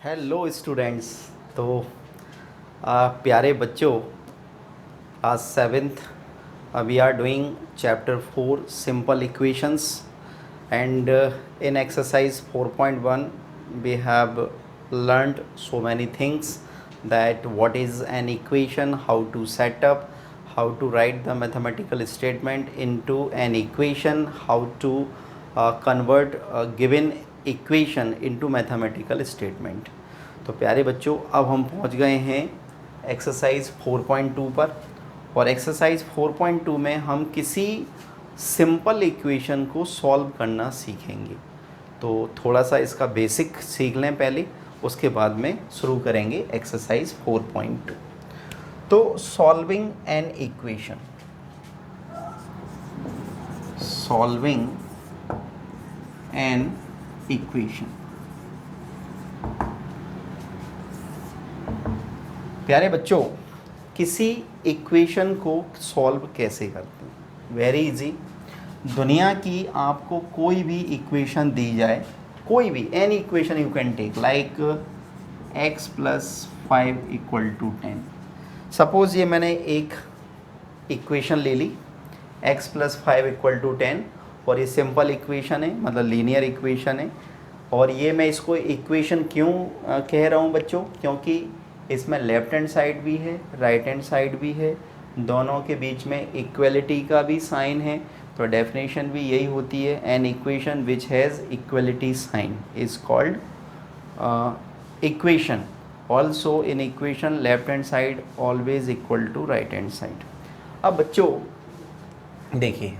Hello students. तो प्यारे बच्चों, आज seventh we are doing chapter 4 simple equations and in exercise 4.1 we have learned so many things, that what is an equation, how to set up, how to write the mathematical statement into an equation, how to convert a given equation into mathematical statement। तो प्यारे बच्चों, अब हम पहुंच गए हैं exercise 4.2 पर। और एक्सरसाइज 4.2 में हम किसी सिंपल इक्वेशन को सॉल्व करना सीखेंगे। तो थोड़ा सा इसका बेसिक सीख लें पहले, उसके बाद में शुरू करेंगे एक्सरसाइज 4.2। तो solving an equation, solving an equation. प्यारे बच्चों, किसी इक्वेशन को सॉल्व कैसे करते हैं? Very easy. दुनिया की आपको कोई भी इक्वेशन दी जाए, कोई भी any equation you can take, like x + 5 = 10। Suppose ये मैंने एक इक्वेशन ले ली, x + 5 = 10, और ये सिंपल इक्वेशन है, मतलब लीनियर इक्वेशन है। और ये मैं इसको इक्वेशन क्यों कह रहा हूँ बच्चों? क्योंकि इसमें लेफ्ट हैंड साइड भी है, राइट हैंड साइड भी है, दोनों के बीच में इक्वलिटी का भी साइन है। तो डेफिनेशन भी यही होती है, an equation which has equality sign is called equation. Also in equation left hand side always equal to right hand side. अब बच्चों देखिए,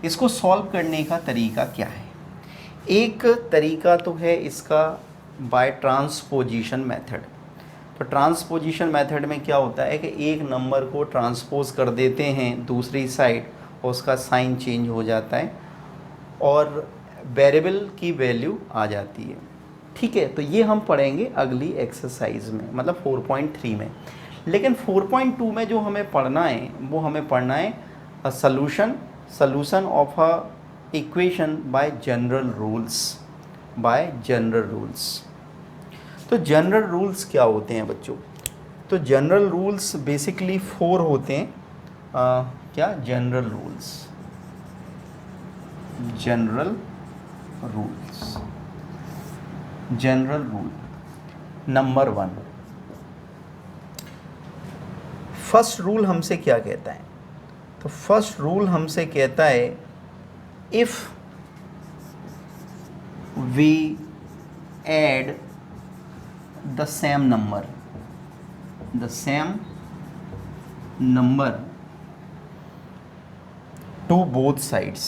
इसको सॉल्व करने का तरीका क्या है? एक तरीका तो है इसका बाय ट्रांसपोजिशन मेथड। तो ट्रांसपोजिशन मेथड में क्या होता है कि एक नंबर को ट्रांसपोज कर देते हैं दूसरी साइड, और उसका साइन चेंज हो जाता है और वेरिएबल की वैल्यू आ जाती है। ठीक है, तो ये हम पढ़ेंगे अगली एक्सरसाइज में, मतलब 4.3 में। लेकिन 4.2 में जो हमें पढ़ना है वो हमें पढ़ना है solution of a equation by general rules, तो जनरल रूल्स क्या होते हैं बच्चों? तो जनरल रूल्स बेसिकली 4 होते हैं। क्या general rule number 1। First rule हमसे क्या कहता है? तो फर्स्ट रूल हमसे कहता है, if we add the same number to both sides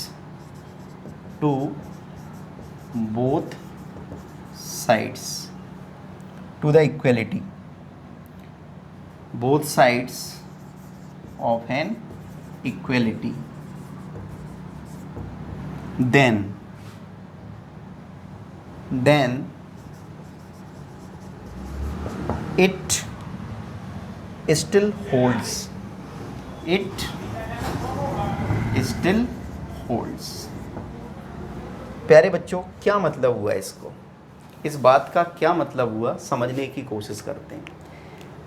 to the equality, both sides of an equality, then it still holds, प्यारे बच्चों, क्या मतलब हुआ इसको? इस बात का क्या मतलब हुआ, समझने की कोशिश करते हैं।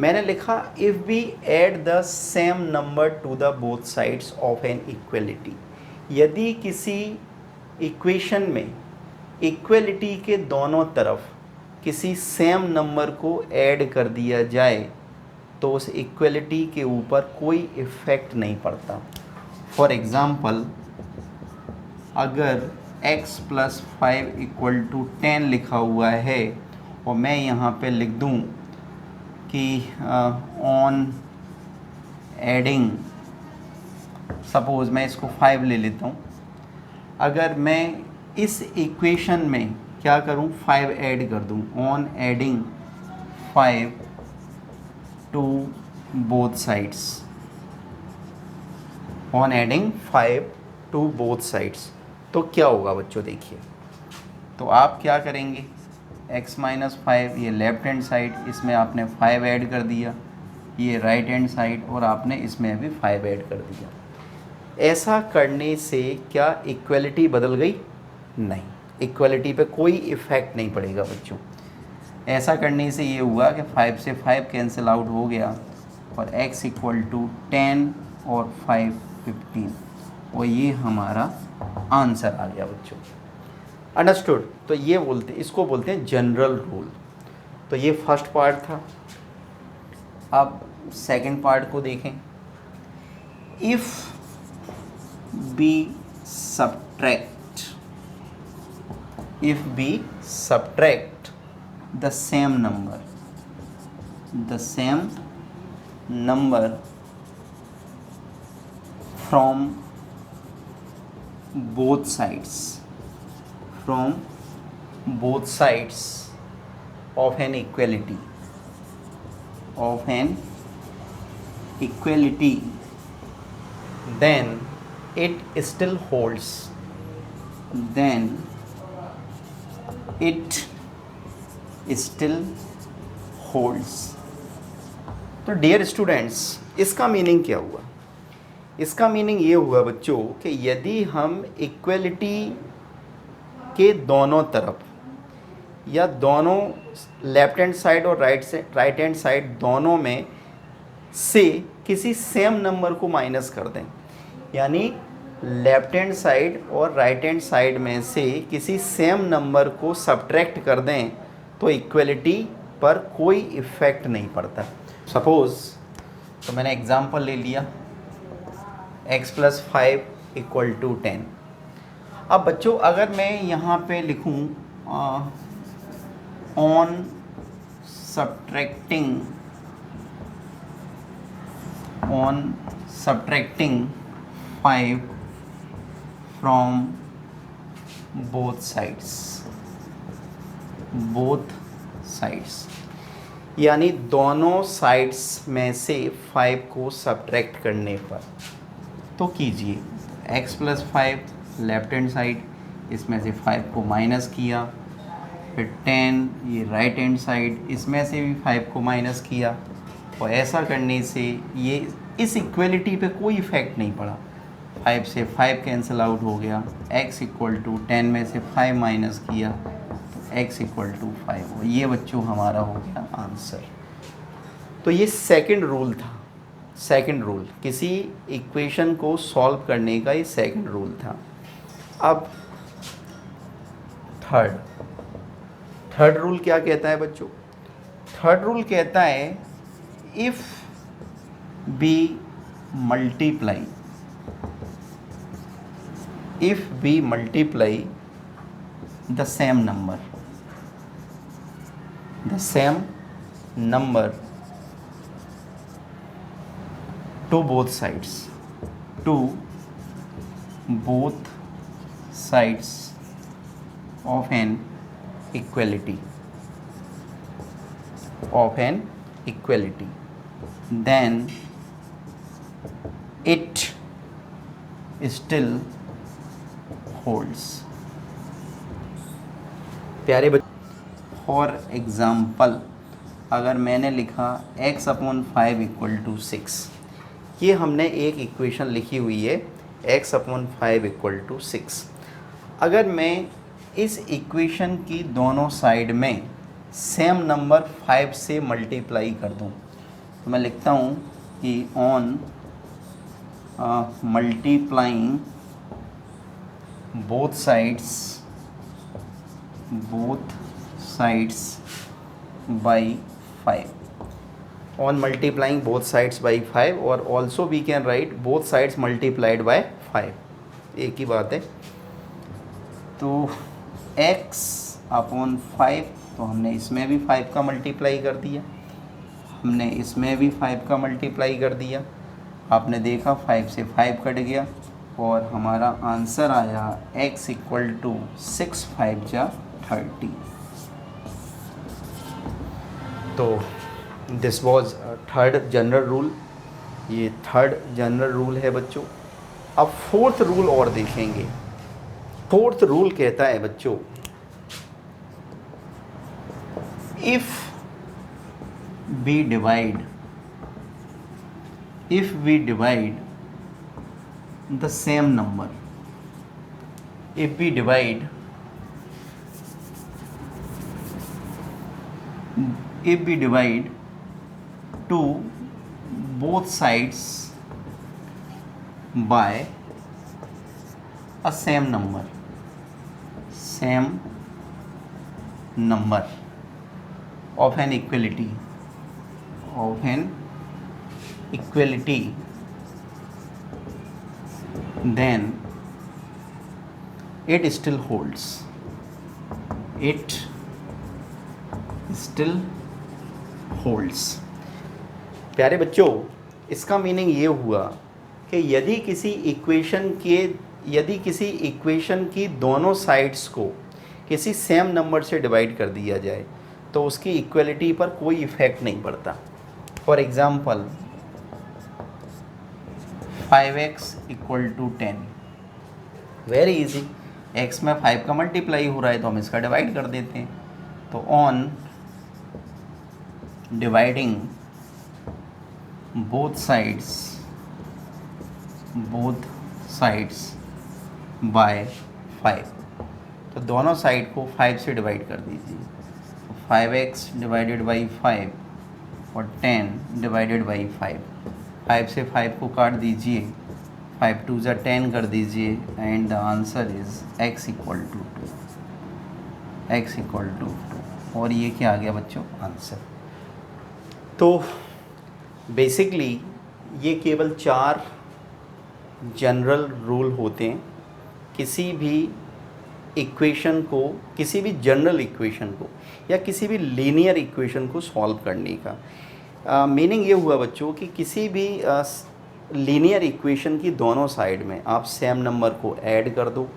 मैंने लिखा, if we add the same number to the both sides of an equality. यदि किसी इक्वेशन में इक्वलिटी के दोनों तरफ किसी सेम नंबर को ऐड कर दिया जाए तो उस इक्वलिटी के ऊपर कोई इफ़ेक्ट नहीं पड़ता। फॉर एग्ज़ाम्पल, अगर x + 5 = 10 लिखा हुआ है और मैं यहाँ पे लिख दूँ कि ऑन एडिंग, सपोज़ मैं इसको 5 ले लेता हूँ। अगर मैं इस इक्वेशन में क्या करूं, 5 ऐड कर दूं, on adding 5 to both sides, on adding 5 to both sides, तो क्या होगा बच्चों? देखिए, तो आप क्या करेंगे, x - 5 ये लेफ्ट हैंड साइड, इसमें आपने 5 ऐड कर दिया, ये राइट हैंड साइड, और आपने इसमें भी 5 ऐड कर दिया। ऐसा करने से क्या इक्वलिटी बदल गई? नहीं, इक्वलिटी पे कोई इफ़ेक्ट नहीं पड़ेगा बच्चों। ऐसा करने से ये हुआ कि 5 से 5 कैंसिल आउट हो गया और x इक्वल टू 10 और 5 15 और ये हमारा आंसर आ गया बच्चों। अंडरस्टूड। तो ये इसको बोलते हैं जनरल रूल। तो ये फर्स्ट पार्ट था। अब सेकंड पार्ट को देखें। If we subtract the same number from both sides of an equality then it still holds तो डियर स्टूडेंट्स, इसका मीनिंग क्या हुआ? इसका मीनिंग ये हुआ बच्चों कि यदि हम इक्वलिटी के दोनों तरफ या दोनों लेफ्ट हैंड साइड और राइट हैंड साइड दोनों में से किसी सेम नंबर को माइनस कर दें, यानी लेफ्ट हैंड साइड और राइट हैंड साइड में से किसी सेम नंबर को सब्ट्रैक्ट कर दें, तो इक्वलिटी पर कोई इफ़ेक्ट नहीं पड़ता। सपोज़ तो मैंने एग्ज़ाम्पल ले लिया x + 5 = 10। अब बच्चों अगर मैं यहाँ पे लिखूँ on subtracting 5 from both sides, यानी दोनों साइड्स में से 5 को सब्ट्रैक्ट करने पर, तो कीजिए x + 5 लेफ्ट हैंड साइड, इसमें से 5 को माइनस किया, फिर 10 ये राइट हैंड साइड, इसमें से भी 5 को माइनस किया, और ऐसा करने से ये इस इक्वलिटी पे कोई इफ़ेक्ट नहीं पड़ा। 5 से 5 कैंसिल आउट हो गया, x = 10 में से 5 माइनस किया तो x = 5, और ये बच्चों हमारा हो गया आंसर। तो ये सेकंड रूल था। सेकंड रूल किसी इक्वेशन को सॉल्व करने का ये सेकंड रूल था। अब थर्ड रूल क्या कहता है बच्चों? थर्ड रूल कहता है if we multiply the same number to both sides of an equality then it still holds। प्यारे बच्चों, फॉर एग्ज़ाम्पल अगर मैंने लिखा x/5 = 6, ये हमने एक इक्वेशन लिखी हुई है x/5 = 6। अगर मैं इस इक्वेशन की दोनों साइड में सेम नंबर 5 से मल्टीप्लाई कर दूं, तो मैं लिखता हूँ कि on multiplying both sides by 5, on multiplying both sides by 5, or also we can write both sides multiplied by 5, एक ही बात है। तो x/5, तो हमने इसमें भी 5 का मल्टीप्लाई कर दिया, हमने इसमें भी 5 का मल्टीप्लाई कर दिया, आपने देखा 5 से 5 कट गया और हमारा आंसर आया x = 6 5 जा 30। तो this was third general rule. ये थर्ड जनरल रूल है बच्चों। अब फोर्थ रूल और देखेंगे। फोर्थ रूल कहता है बच्चों, if we divide the same number, if we divide if we divide to both sides by a same number of an equality then it still holds. प्यारे बच्चों, इसका मीनिंग ये हुआ कि यदि किसी इक्वेशन की दोनों साइड्स को किसी सेम नंबर से डिवाइड कर दिया जाए तो उसकी इक्वलिटी पर कोई इफ़ेक्ट नहीं पड़ता. For example 5x = 10. Very easy. x में 5 का मल्टीप्लाई हो रहा है तो हम इसका डिवाइड कर देते हैं. तो on dividing both sides by 5, तो दोनों साइड को 5 से डिवाइड कर दीजिए. 5x डिवाइडेड बाई 5 और 10 डिवाइडेड बाई 5. 5 से 5 को काट दीजिए, 5 2 ज़ा 10 कर दीजिए and the answer is x = 2. और ये क्या आ गया बच्चों? आंसर. तो बेसिकली ये केवल 4 जनरल रूल होते हैं किसी भी इक्वेशन को, किसी भी जनरल इक्वेशन को या किसी भी लीनियर इक्वेशन को सॉल्व करने का. मीनिंग ये हुआ बच्चों कि किसी भी लीनियर इक्वेशन की दोनों साइड में आप सेम नंबर को ऐड कर दो,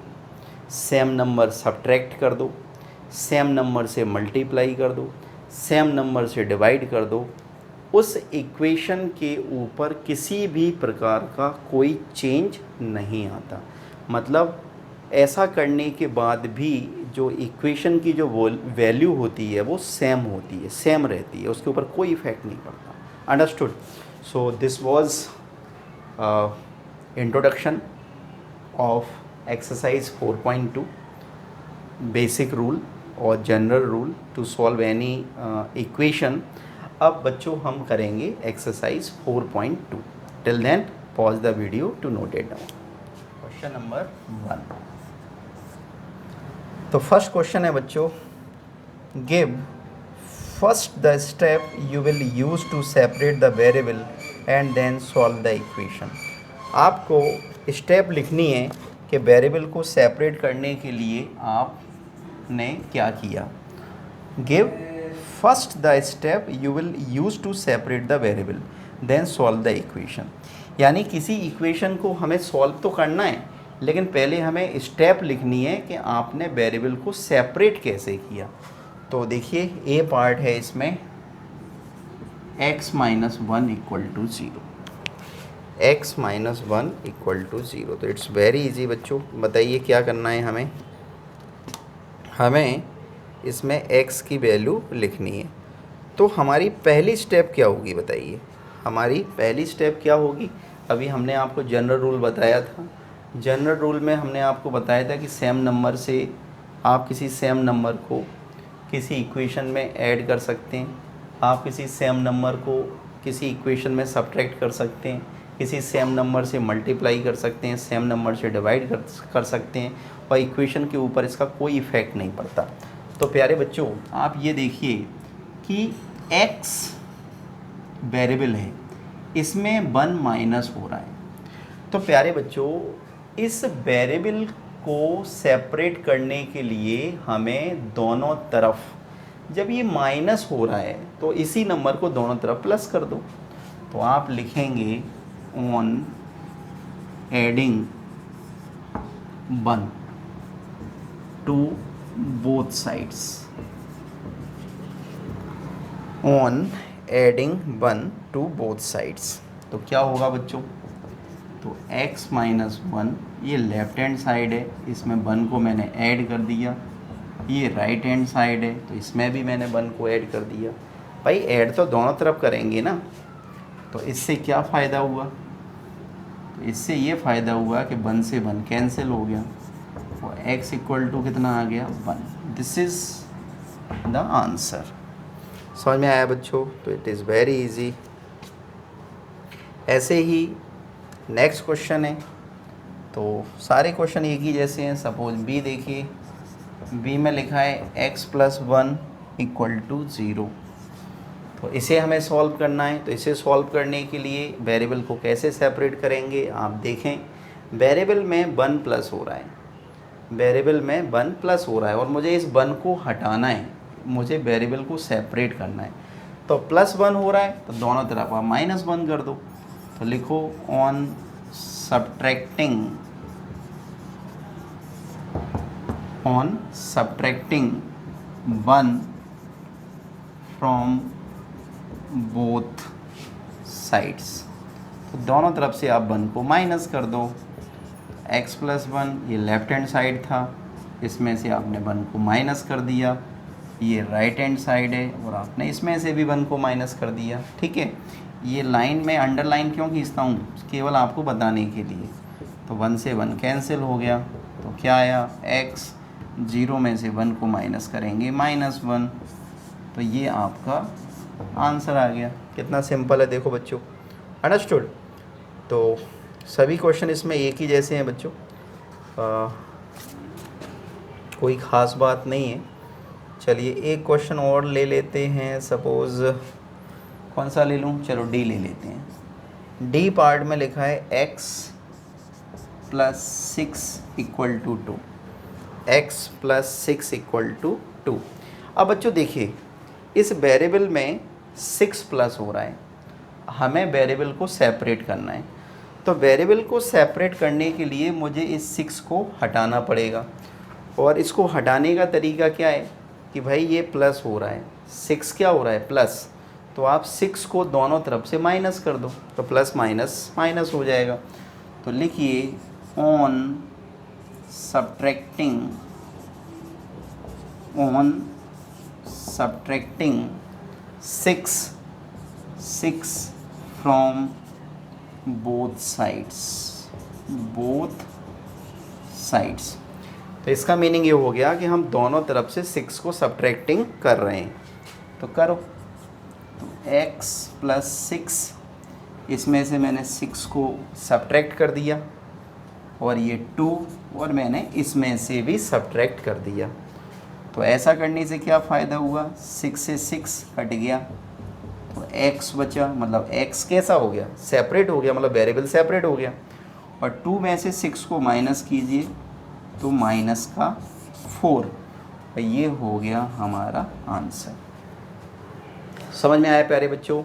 सेम नंबर सब्ट्रैक्ट कर दो, सेम नंबर से मल्टीप्लाई कर दो, सेम नंबर से डिवाइड कर दो, उस इक्वेशन के ऊपर किसी भी प्रकार का कोई चेंज नहीं आता. मतलब ऐसा करने के बाद भी जो इक्वेशन की जो वैल्यू होती है वो सेम होती है, सेम रहती है, उसके ऊपर कोई इफेक्ट नहीं पड़ता. Understood? So this was introduction of exercise 4.2 basic rule और general rule to solve any equation. अब बच्चों हम करेंगे exercise 4.2. Till then pause the video to note it down. Question number 1. तो फर्स्ट क्वेश्चन है बच्चों, give first the step you will use to separate the variable and then solve the equation. आपको step लिखनी है कि variable को separate करने के लिए आपने क्या किया. Give first the step you will use to separate the variable then solve the equation. यानी किसी इक्वेशन को हमें सॉल्व तो करना है, लेकिन पहले हमें स्टेप लिखनी है कि आपने वेरिएबल को सेपरेट कैसे किया. तो देखिए ए पार्ट है इसमें x - 1 = 0. x - 1 = 0. तो इट्स वेरी इजी बच्चों. बताइए क्या करना है हमें इसमें x की वैल्यू लिखनी है. तो हमारी पहली स्टेप क्या होगी बताइए. हमारी पहली स्टेप क्या होगी? अभी हमने आपको जनरल रूल बताया था. जनरल रूल में हमने आपको बताया था कि सेम नंबर से आप किसी सेम नंबर को किसी इक्वेशन में ऐड कर सकते हैं, आप किसी सेम नंबर को किसी इक्वेशन में सब्ट्रैक्ट कर सकते हैं, किसी सेम नंबर से मल्टीप्लाई कर सकते हैं, सेम नंबर से डिवाइड कर सकते हैं और इक्वेशन के ऊपर इसका कोई इफ़ेक्ट नहीं पड़ता. तो प्यारे बच्चों आप ये देखिए कि x वेरिएबल है, इसमें 1 माइनस हो रहा है. तो प्यारे बच्चों इस वेरिएबल को सेपरेट करने के लिए हमें दोनों तरफ, जब ये माइनस हो रहा है तो इसी नंबर को दोनों तरफ प्लस कर दो. तो आप लिखेंगे on adding 1 to both sides. On adding 1 to both sides. तो क्या होगा बच्चों? तो x - 1 ये लेफ़्ट हैंड साइड है, इसमें 1 को मैंने ऐड कर दिया. ये राइट हैंड साइड है तो इसमें भी मैंने 1 को ऐड कर दिया. भाई ऐड तो दोनों तरफ करेंगे ना. तो इससे क्या फ़ायदा हुआ? तो इससे ये फ़ायदा हुआ कि 1 से 1 कैंसिल हो गया और x = कितना आ गया? 1. This is the answer. समझ में आया बच्चों? तो इट इज़ वेरी इजी। ऐसे ही नेक्स्ट क्वेश्चन है, तो सारे क्वेश्चन एक ही जैसे हैं। सपोज बी देखिए, बी में लिखा है x+1 = 0। तो इसे हमें सॉल्व करना है। तो इसे सॉल्व करने के लिए वेरिएबल को कैसे सेपरेट करेंगे, आप देखें। वेरिएबल में 1 प्लस हो रहा है, वेरिएबल में 1 प्लस हो रहा है और मुझे इस 1 को हटाना है, मुझे वेरिएबल को सेपरेट करना है। तो +1 हो रहा है तो दोनों तरफ आप -1 कर दो। तो लिखो on subtracting one from both sides. तो दोनों तरफ से आप 1 को माइनस कर दो। x+1 ये लेफ्ट हैंड साइड था, इसमें से आपने 1 को माइनस कर दिया। ये राइट हैंड साइड है और आपने इसमें से भी 1 को माइनस कर दिया। ठीक है, ये लाइन में अंडरलाइन क्यों खींचता हूँ, केवल आपको बताने के लिए। तो 1 से 1 कैंसिल हो गया, तो क्या आया, x 0 में से 1 को माइनस करेंगे -1। तो ये आपका आंसर आ गया। कितना सिंपल है देखो बच्चों, अंडरस्टूड? तो सभी क्वेश्चन इसमें एक ही जैसे हैं बच्चों, कोई ख़ास बात नहीं है। चलिए एक क्वेश्चन और ले लेते हैं। सपोज़ कौन सा ले लूँ, चलो डी ले लेते हैं। डी पार्ट में लिखा है x+6 = 2। x+6 = 2। अब बच्चों देखिए, इस वेरिएबल में 6 प्लस हो रहा है, हमें वेरिएबल को सेपरेट करना है। तो वेरिएबल को सेपरेट करने के लिए मुझे इस 6 को हटाना पड़ेगा। और इसको हटाने का तरीका क्या है कि भाई ये प्लस हो रहा है, 6 क्या हो रहा है, प्लस। तो आप 6 को दोनों तरफ से माइनस कर दो, तो प्लस माइनस माइनस हो जाएगा। तो लिखिए on subtracting six from both sides। तो इसका मीनिंग ये हो गया कि हम दोनों तरफ से 6 को सब्ट्रैक्टिंग कर रहे हैं। तो करो, तो x+6, इसमें से मैंने 6 को सब्ट्रैक्ट कर दिया और ये 2, और मैंने इसमें से भी सब्ट्रैक्ट कर दिया। तो ऐसा करने से क्या फ़ायदा हुआ, 6 से 6 कट गया तो x बचा, मतलब x कैसा हो गया, सेपरेट हो गया, मतलब वेरिएबल सेपरेट हो गया। और 2 में से 6 को माइनस कीजिए तो -4, और ये हो गया हमारा आंसर। समझ में आया प्यारे बच्चों?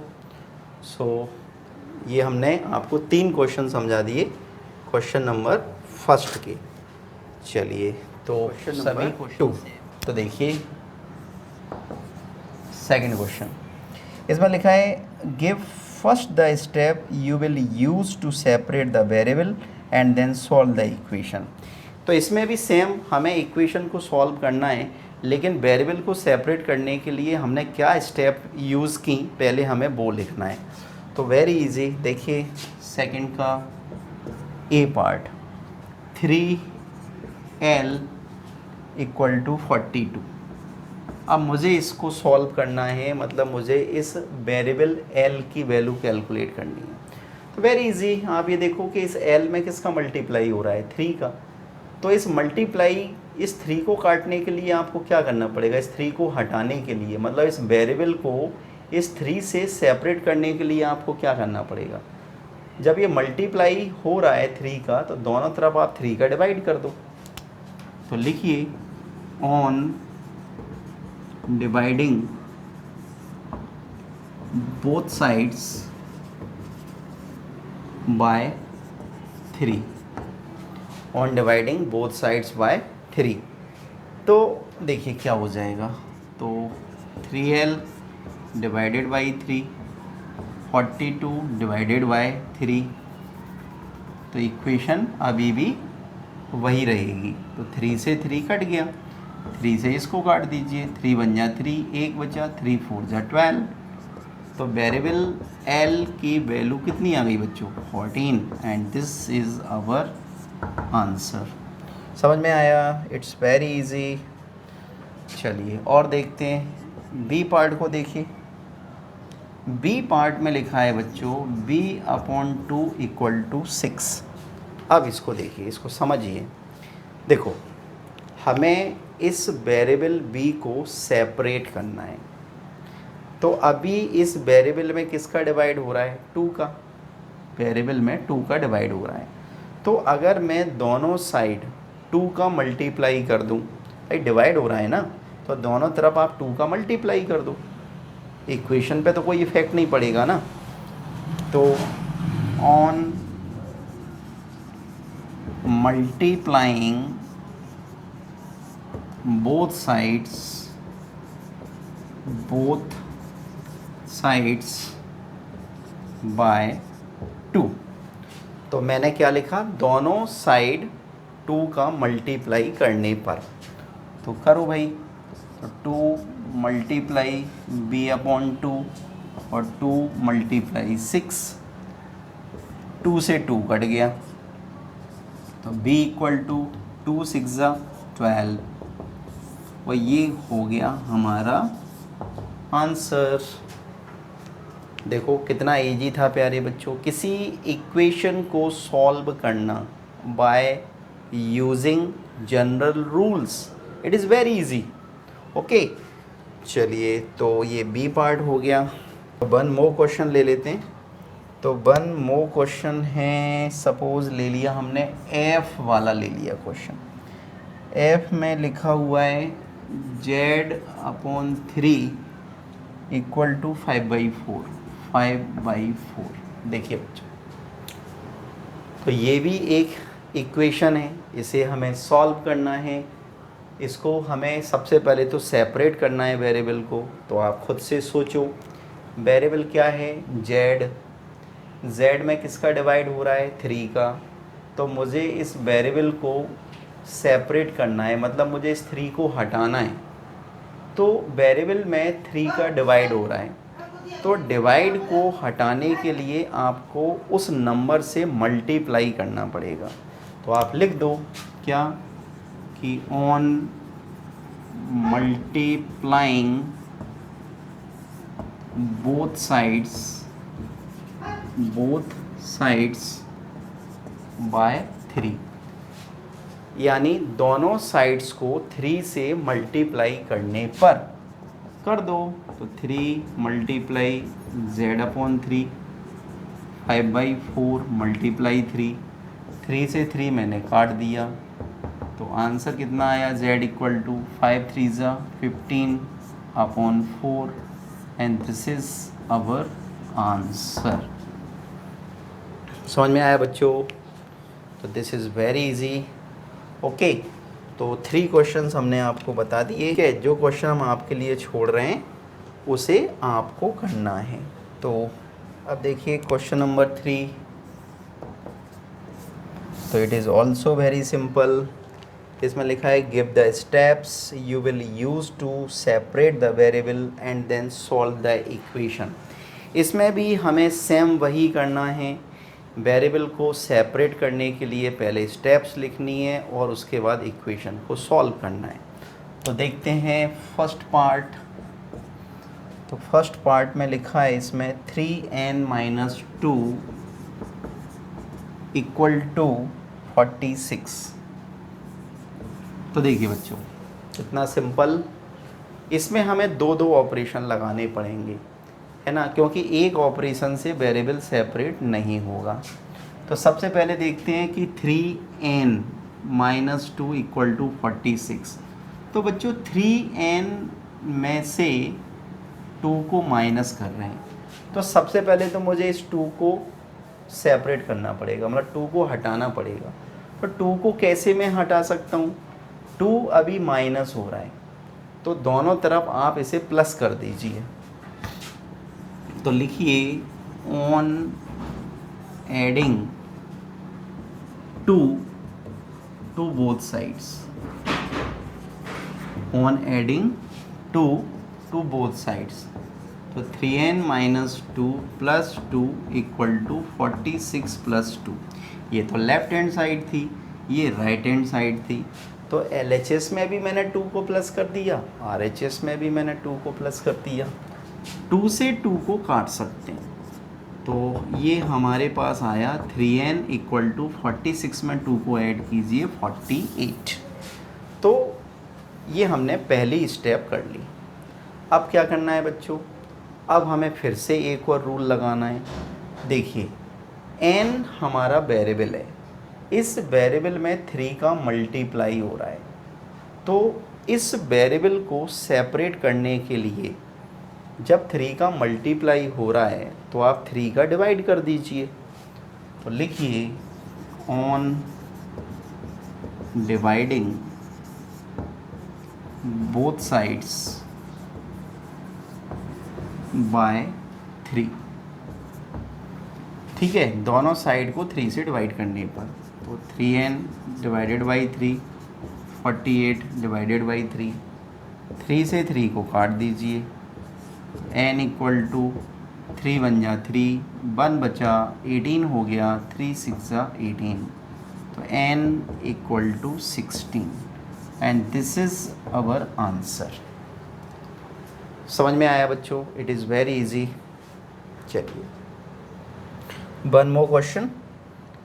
ये हमने आपको 3 क्वेश्चन समझा दिए क्वेश्चन नंबर 1 के। चलिए तो सभी 2, तो देखिए सेकंड क्वेश्चन, इसमें लिखा है give first the step you will use to separate the variable and then solve the equation. तो इसमें भी सेम हमें इक्वेशन को सॉल्व करना है, लेकिन वेरिएबल को सेपरेट करने के लिए हमने क्या स्टेप यूज़ की, पहले हमें वो लिखना है। तो वेरी इजी, देखिए सेकंड का ए पार्ट, 3l = 42। अब मुझे इसको सॉल्व करना है, मतलब मुझे इस वेरिएबल l की वैल्यू कैलकुलेट करनी है। तो वेरी इजी, आप ये देखो कि इस l में किसका मल्टीप्लाई हो रहा है, 3 का। तो इस मल्टीप्लाई, इस 3 को काटने के लिए आपको क्या करना पड़ेगा, इस 3 को हटाने के लिए, मतलब इस वेरिएबल को इस 3 से सेपरेट करने के लिए आपको क्या करना पड़ेगा। जब ये मल्टीप्लाई हो रहा है 3 का, तो दोनों तरफ आप 3 का डिवाइड कर दो। तो लिखिए on dividing both sides by 3, on dividing both sides by 3। तो देखिए क्या हो जाएगा, तो 3l divided by 3, 42 divided by 3। तो इक्वेशन अभी भी वही रहेगी। तो 3 से 3 कट गया, 3 से इसको काट दीजिए, 3 बन जा 3, 1 बचा, 3 4 जा 12। तो वेरिएबल l की वैल्यू कितनी आ गई बच्चों, 14, and this is our answer. समझ में आया? It's very easy. चलिए और देखते हैं बी पार्ट को। देखिए बी पार्ट में लिखा है बच्चों b/2 इक्वल टू 6। अब इसको देखिए, इसको समझिए। देखो, हमें इस वेरिएबल b को सेपरेट करना है। तो अभी इस वेरिएबल में किसका डिवाइड हो रहा है? 2 का। वेरिएबल में 2 का डिवाइड हो रहा है। तो अगर मैं दोनों साइड 2 का मल्टीप्लाई कर दूं, भाई डिवाइड हो रहा है ना, तो दोनों तरफ आप 2 का मल्टीप्लाई कर दो। इक्वेशन पे तो कोई इफेक्ट नहीं पड़ेगा ना। तो on multiplying both sides by 2, तो मैंने क्या लिखा? दोनों साइड 2 का मल्टीप्लाई करने पर। तो करो भाई, तो 2 मल्टीप्लाई b/2 और 2 मल्टीप्लाई 6, 2 से 2 कट गया, तो b इक्वल टू 2 6 12, और ये हो गया हमारा आंसर। देखो कितना इजी था प्यारे बच्चों। किसी इक्वेशन को सॉल्व करना by using general rules, it is very easy. Okay, चलिए, तो ये बी पार्ट हो गया। वन मोर क्वेश्चन ले लेते हैं। तो वन मोर क्वेश्चन है, सपोज ले लिया हमने एफ वाला ले लिया क्वेश्चन। एफ में लिखा हुआ है z/3 इक्वल टू 5/4। देखिए बच्चों, तो ये भी एक इक्वेशन है, इसे हमें सॉल्व करना है। इसको हमें सबसे पहले तो सेपरेट करना है वेरिएबल को। तो आप खुद से सोचो, वेरिएबल क्या है? z में किसका डिवाइड हो रहा है? 3 का। तो मुझे इस वेरिएबल को सेपरेट करना है, मतलब मुझे इस 3 को हटाना है। तो वेरिएबल में 3 का डिवाइड हो रहा है, तो डिवाइड को हटाने के लिए आपको उस नंबर से मल्टीप्लाई करना पड़ेगा। तो आप लिख दो क्या कि on multiplying both sides by 3, यानी दोनों साइड्स को 3 से मल्टीप्लाई करने पर कर दो। तो 3 मल्टीप्लाई z/3, 5/4 मल्टीप्लाई 3 से 3 मैंने काट दिया। तो आंसर कितना आया? z equal to 5 3 15/4, and this is our answer. समझ में आया बच्चों? तो this is very easy. Okay, तो 3 क्वेश्चंस हमने आपको बता दिए कि जो क्वेश्चन हम आपके लिए छोड़ रहे हैं उसे आपको करना है। तो अब देखिए क्वेश्चन नंबर 3। तो it is also very simple. इसमें लिखा है give the steps you will use to separate the variable and then solve the equation. इसमें भी हमें सेम वही करना है। वेरिएबल को सेपरेट करने के लिए पहले स्टेप्स लिखनी है और उसके बाद इक्वेशन को सॉल्व करना है। तो देखते हैं फर्स्ट पार्ट। तो फर्स्ट पार्ट में लिखा है इसमें 3n-2 इक्वल टू 46। तो देखिए बच्चों, इतना सिंपल। इसमें हमें दो ऑपरेशन लगाने पड़ेंगे, है ना, क्योंकि एक ऑपरेशन से वेरिएबल सेपरेट नहीं होगा। तो सबसे पहले देखते हैं कि 3n-2 इक्वल टू 46। तो बच्चों 3n में से 2 को माइनस कर रहे हैं, तो सबसे पहले तो मुझे इस 2 को सेपरेट करना पड़ेगा, मतलब 2 को हटाना पड़ेगा। तो 2 को कैसे मैं हटा सकता हूँ? 2 अभी माइनस हो रहा है, तो दोनों तरफ आप इसे प्लस कर दीजिए। तो लिखिए on adding 2 to both sides, on adding 2 to both sides. तो 3n-2 plus 2 equal to 46 plus 2। ये तो लेफ्ट हैंड साइड थी, ये राइट हैंड साइड थी। तो LHS में भी मैंने 2 को प्लस कर दिया, RHS में भी मैंने 2 को प्लस कर दिया। 2 से 2 को काट सकते हैं। तो ये हमारे पास आया 3n इक्वल टू 46 में 2 को ऐड कीजिए 48। तो ये हमने पहली स्टेप कर ली। अब क्या करना है बच्चों, अब हमें फिर से एक और रूल लगाना है। देखिए n हमारा वेरिएबल है, इस वेरिएबल में 3 का मल्टीप्लाई हो रहा है, तो इस वेरिएबल को सेपरेट करने के लिए जब 3 का मल्टीप्लाई हो रहा है तो आप 3 का डिवाइड कर दीजिए। तो लिखिए on dividing both sides by 3। ठीक है, दोनों साइड को 3 से डिवाइड करने पर, तो 3n divided by 3, 48 divided by 3, 3 से 3 को काट दीजिए, n इक्वल टू 3 बन जा 3, 1 बचा 18 हो गया, 3 6 18, तो n equal to 16 and this is our answer. समझ में आया बच्चों? It is very easy. चलिए वन मोर क्वेश्चन,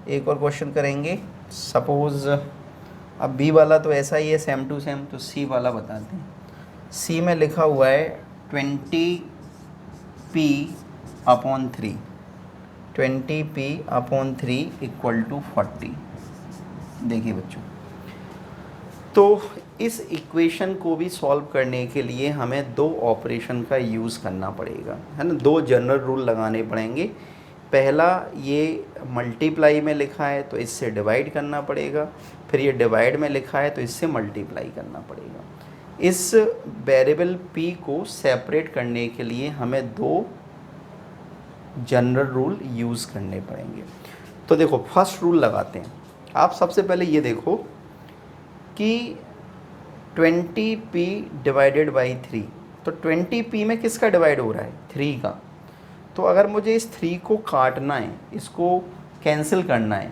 एक और क्वेश्चन करेंगे। सपोज़ अब बी वाला तो ऐसा ही है सेम टू सेम, तो सी वाला बताते हैं। सी में लिखा हुआ है 20p upon 3, 20p upon 3 equal to 40। देखिए बच्चों, तो इस इक्वेशन को भी सॉल्व करने के लिए हमें 2 ऑपरेशन का यूज़ करना पड़ेगा, है ना। 2 जनरल रूल लगाने पड़ेंगे। पहला, ये मल्टीप्लाई में लिखा है तो इससे डिवाइड करना पड़ेगा, फिर ये डिवाइड में लिखा है तो इससे मल्टीप्लाई करना पड़ेगा। इस वेरिएबल p को सेपरेट करने के लिए हमें 2 जनरल रूल यूज़ करने पड़ेंगे। तो देखो फर्स्ट रूल लगाते हैं। आप सबसे पहले ये देखो कि 20p डिवाइडेड बाई 3, तो 20p में किसका डिवाइड हो रहा है? 3 का। तो अगर मुझे इस 3 को काटना है, इसको कैंसिल करना है,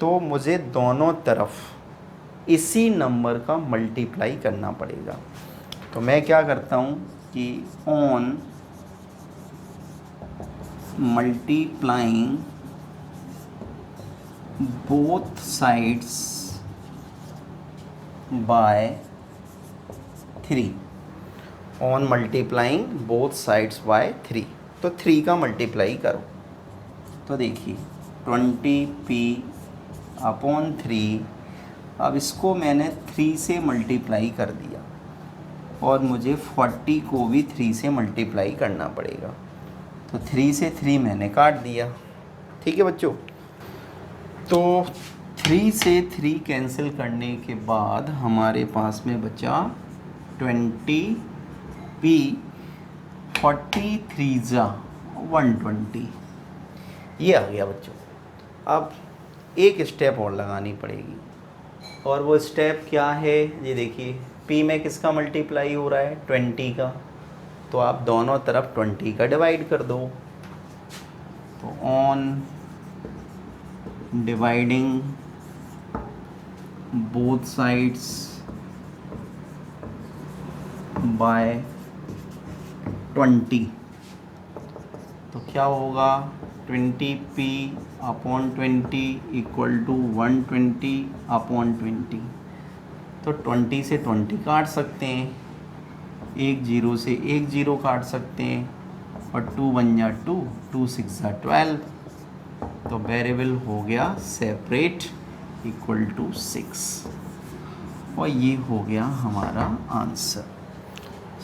तो मुझे दोनों तरफ इसी नंबर का मल्टीप्लाई करना पड़ेगा। तो मैं क्या करता हूँ कि on multiplying both sides by 3, on multiplying both sides by 3, तो 3 का मल्टीप्लाई करो। तो देखिए 20p अपॉन 3, अब इसको मैंने 3 से मल्टीप्लाई कर दिया और मुझे 40 को भी 3 से मल्टीप्लाई करना पड़ेगा। तो 3 से 3 मैंने काट दिया। ठीक है बच्चों, तो 3 से 3 कैंसिल करने के बाद हमारे पास में बचा 20p, 43 जा 120, ये आ गया बच्चों। अब एक स्टेप और लगानी पड़ेगी, और वो स्टेप क्या है? ये देखिए p में किसका मल्टीप्लाई हो रहा है? 20 का। तो आप दोनों तरफ 20 का डिवाइड कर दो। तो on dividing both sides by 20, तो क्या होगा? 20p upon 20 equal to 120 upon 20। तो 20 से 20 काट सकते हैं, 1 0 से 1 0 काट सकते हैं, और 2 1 जा 2, 2 6 जा 12। तो वेरिएबल हो गया सेपरेट इक्वल टू 6, और ये हो गया हमारा आंसर।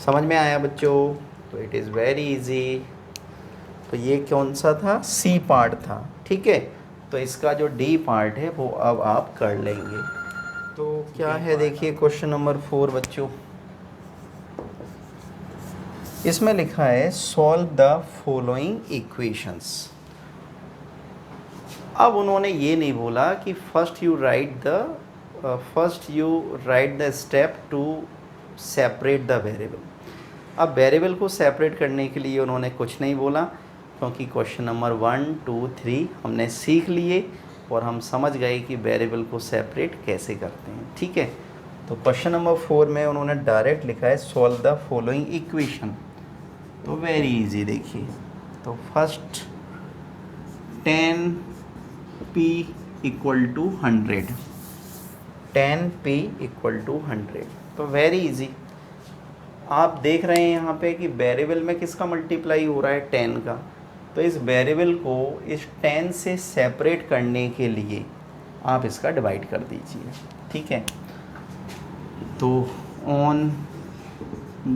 समझ में आया बच्चों? तो इट इज़ वेरी इजी। तो ये कौन सा था? सी पार्ट था। ठीक है, तो इसका जो डी पार्ट है वो अब आप कर लेंगे। तो क्या है, देखिए क्वेश्चन नंबर 4 बच्चों, इसमें लिखा है सॉल्व द फॉलोइंग इक्वेशंस। अब उन्होंने ये नहीं बोला कि first you write the step to separate the variable. अब वेरिएबल को सेपरेट करने के लिए उन्होंने कुछ नहीं बोला, क्योंकि क्वेश्चन नंबर 1 2 3 हमने सीख लिए और हम समझ गए कि वेरिएबल को सेपरेट कैसे करते हैं। ठीक है, तो क्वेश्चन नंबर 4 में उन्होंने डायरेक्ट लिखा है सॉल्व द फॉलोइंग इक्वेशन। तो वेरी इजी, देखिए तो first 10p equal to 100, 10p equal to 100, तो वेरी इजी। आप देख रहे हैं यहाँ पे कि वेरिएबल में किसका मल्टीप्लाई हो रहा है, 10 का। तो इस वेरिएबल को इस 10 से सेपरेट करने के लिए आप इसका डिवाइड कर दीजिए, ठीक है। तो on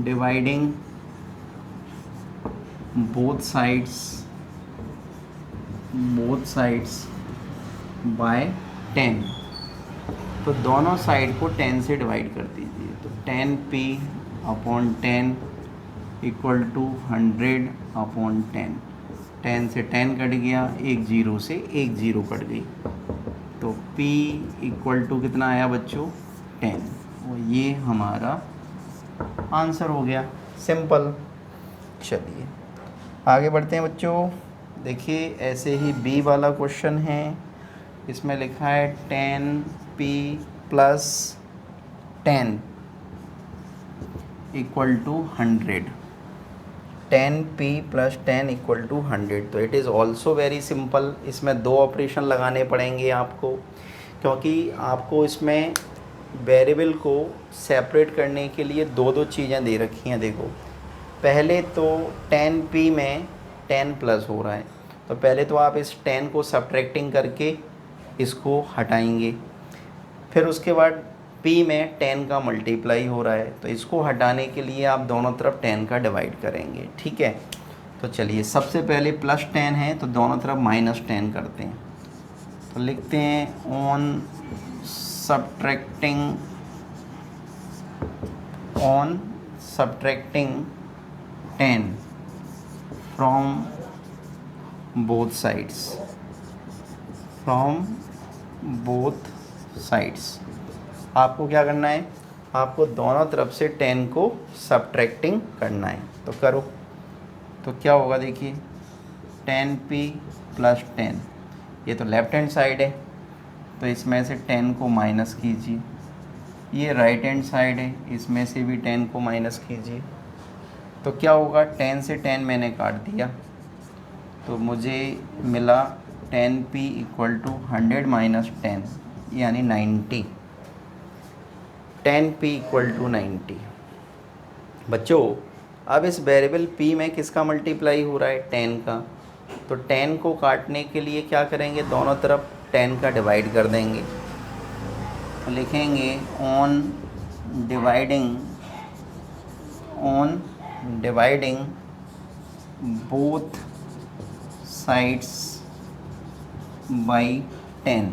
dividing both sides by 10, तो दोनों साइड को 10 से डिवाइड कर दीजिए। तो 10p upon 10 equal to 100 upon 10, 10 से 10 कट गया, एक जीरो से एक जीरो कट गई, तो p इक्वल टू कितना आया बच्चों, 10, और ये हमारा आंसर हो गया, सिंपल। चलिए आगे बढ़ते हैं बच्चों। देखिए ऐसे ही b वाला क्वेश्चन है, इसमें लिखा है 10p plus 10 equal to 100, 10p plus 10 equal to 100, तो it is also very simple. इसमें दो ऑपरेशन लगाने पड़ेंगे आपको, क्योंकि आपको इसमें वेरिएबल को सेपरेट करने के लिए दो दो चीज़ें दे रखी हैं। देखो पहले तो 10p में 10 प्लस हो रहा है, तो पहले तो आप इस 10 को सब्ट्रैक्टिंग करके इसको हटाएंगे, फिर उसके बाद p में 10 का मल्टीप्लाई हो रहा है, तो इसको हटाने के लिए आप दोनों तरफ 10 का डिवाइड करेंगे, ठीक है। तो चलिए सबसे पहले प्लस 10 है तो दोनों तरफ माइनस 10 करते हैं, तो लिखते हैं on subtracting 10 from both sides, आपको क्या करना है, आपको दोनों तरफ से 10 को सब्ट्रैक्टिंग करना है, तो करो। तो क्या होगा देखिए 10p प्लस 10, ये तो लेफ़्ट हैंड साइड है, तो इसमें से 10 को माइनस कीजिए, ये राइट हैंड साइड है, इसमें से भी 10 को माइनस कीजिए, तो क्या होगा 10 से 10 मैंने काट दिया, तो मुझे मिला 10p इक्वल टू 100 माइनस 10 यानी 90, 10p इक्वल टू 90। बच्चों अब इस वेरिएबल p में किसका मल्टीप्लाई हो रहा है, 10 का, तो 10 को काटने के लिए क्या करेंगे, दोनों तरफ 10 का डिवाइड कर देंगे, तो लिखेंगे on dividing both sides by 10,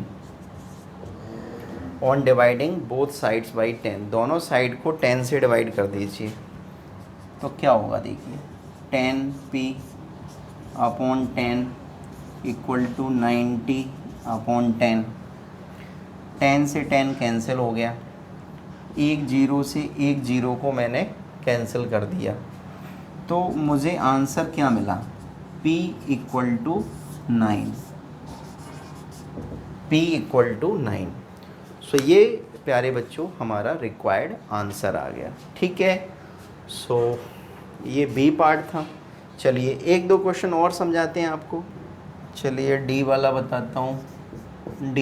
on dividing both sides by 10, दोनों साइड को 10 से डिवाइड कर दीजिए, तो क्या होगा देखिए 10p upon 10 equal to 90 upon 10, 10 से 10 कैंसिल हो गया, एक जीरो से एक जीरो को मैंने कैंसिल कर दिया, तो मुझे आंसर क्या मिला, p equal to 9, p equal to 9। So ये प्यारे बच्चों हमारा रिक्वायर्ड आंसर आ गया, ठीक है। सो ये बी पार्ट था। चलिए एक दो क्वेश्चन और समझाते हैं आपको। चलिए डी वाला बताता हूँ।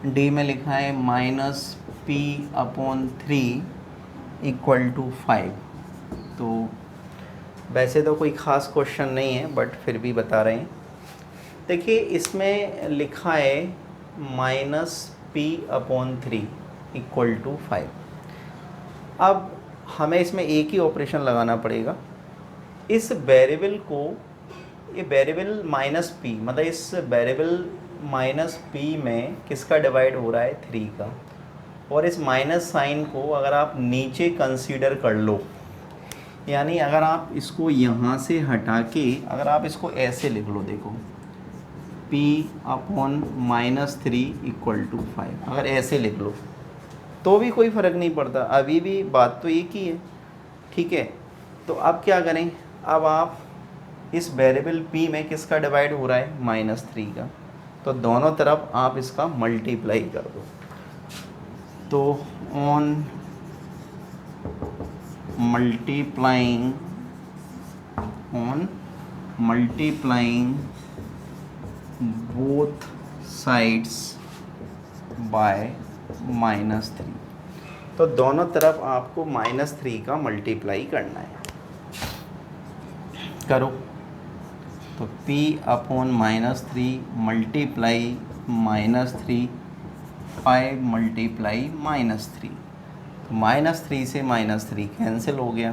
डी में लिखा है -p अपॉन 3 इक्वल टू 5, तो वैसे तो कोई ख़ास क्वेश्चन नहीं है बट फिर भी बता रहे हैं। देखिए इसमें लिखा है -p अपॉन 3 इक्वल टू 5। अब हमें इसमें एक ही ऑपरेशन लगाना पड़ेगा। इस वेरिएबल को, ये वेरिएबल -p मतलब इस वेरिएबल -p में किसका डिवाइड हो रहा है, 3 का, और इस माइनस साइन को अगर आप नीचे कंसीडर कर लो, यानी अगर आप इसको यहाँ से हटा के अगर आप इसको ऐसे लिख लो, देखो p अपॉन -3 इक्वल टू 5, अगर ऐसे लिख लो तो भी कोई फ़र्क नहीं पड़ता, अभी भी बात तो एक ही है, ठीक है। तो अब क्या करें, अब आप इस वेरिएबल p में किसका डिवाइड हो रहा है, -3 का, तो दोनों तरफ आप इसका मल्टीप्लाई कर दो। तो on multiplying on multiplying both sides by -3। तो दोनों तरफ आपको -3 का मल्टीप्लाई करना है। करो तो p अपॉन -3 मल्टीप्लाई -3 5 मल्टीप्लाई -3, तो -3 से -3 कैंसिल हो गया,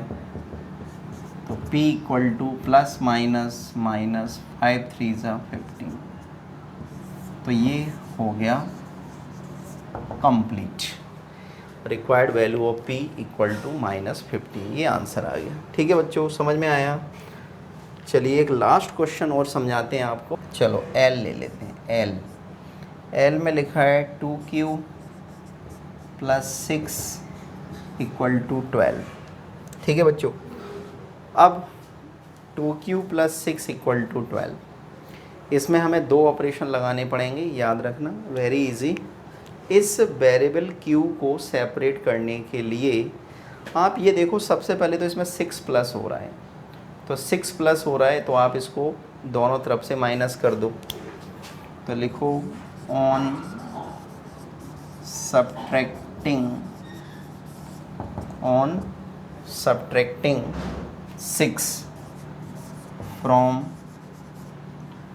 तो p equal to plus minus minus 5 3 ज़ा 15, तो ये हो गया complete. Required value of p equal to -15, ये आंसर आ गया। ठीक है बच्चों, समझ में आया? चलिए एक लास्ट क्वेश्चन और समझाते हैं आपको। चलो l ले लेते हैं। l में लिखा है 2q प्लस 6 इक्वल टू 12। ठीक है बच्चों, अब 2q प्लस 6 इक्वल टू 12, इसमें हमें दो ऑपरेशन लगाने पड़ेंगे, याद रखना, वेरी इजी। इस वेरिएबल q को सेपरेट करने के लिए आप ये देखो, सबसे पहले तो इसमें 6 प्लस हो रहा है, तो 6 प्लस हो रहा है तो आप इसको दोनों तरफ से माइनस कर दो। तो लिखो on subtracting 6 from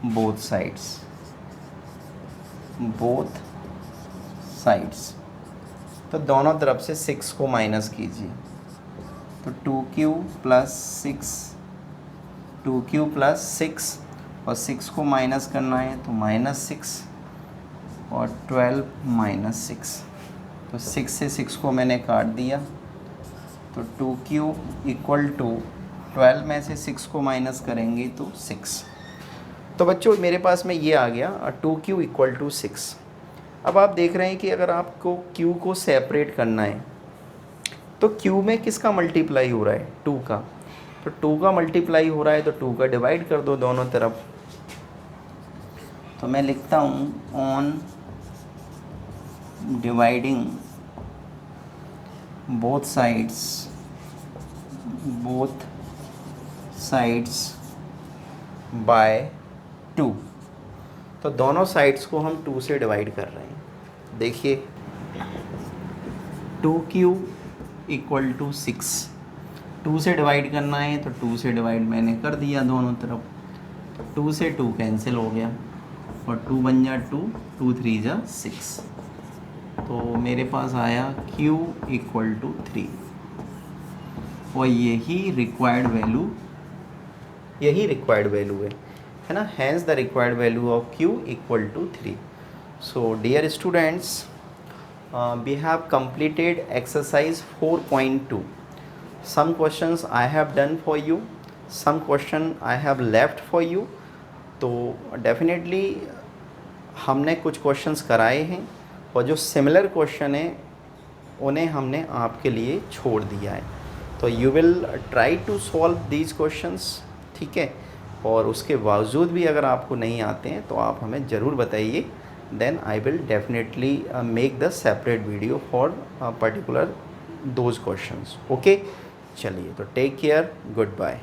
both sides, तो दोनों तरफ से 6 को माइनस कीजिए। तो 2q प्लस 6 और 6 को माइनस करना है तो -6 और 12 -6, तो 6 से 6 को मैंने काट दिया, तो 2q इक्वल टू 12 में से 6 को माइनस करेंगे तो 6। तो बच्चों मेरे पास में ये आ गया 2q इक्वल टू 6। अब आप देख रहे हैं कि अगर आपको q को सेपरेट करना है तो q में किसका मल्टीप्लाई हो रहा है? 2 का, तो 2 का मल्टीप्लाई हो रहा है तो 2 का डिवाइड कर दो दोनों तरफ। तो मैं लिखता हूँ on dividing both sides by 2, तो दोनों साइड्स को हम 2 से डिवाइड कर रहे हैं। देखिए 2q इक्वल टू 6, 2 से डिवाइड करना है तो 2 से डिवाइड मैंने कर दिया दोनों तरफ, तो 2 से 2 कैंसिल हो गया और 2 बन जा 2, 2 3 जा 6, तो मेरे पास आया q इक्वल टू 3, और यही रिक्वायर्ड वैल्यू है ना, hence the required value of q equal to 3। So dear students, we have completed exercise 4.2. Some questions I have done for you, some question I have left for you. तो definitely हमने कुछ questions कराए हैं और जो similar question हैं उन्हें हमने आपके लिए छोड़ दिया है। तो you will try to solve these questions, ठीक है। और उसके बावजूद भी अगर आपको नहीं आते हैं तो आप हमें ज़रूर बताइए, then I will definitely make the separate video for particular those questions. Okay, चलिए तो take care, goodbye.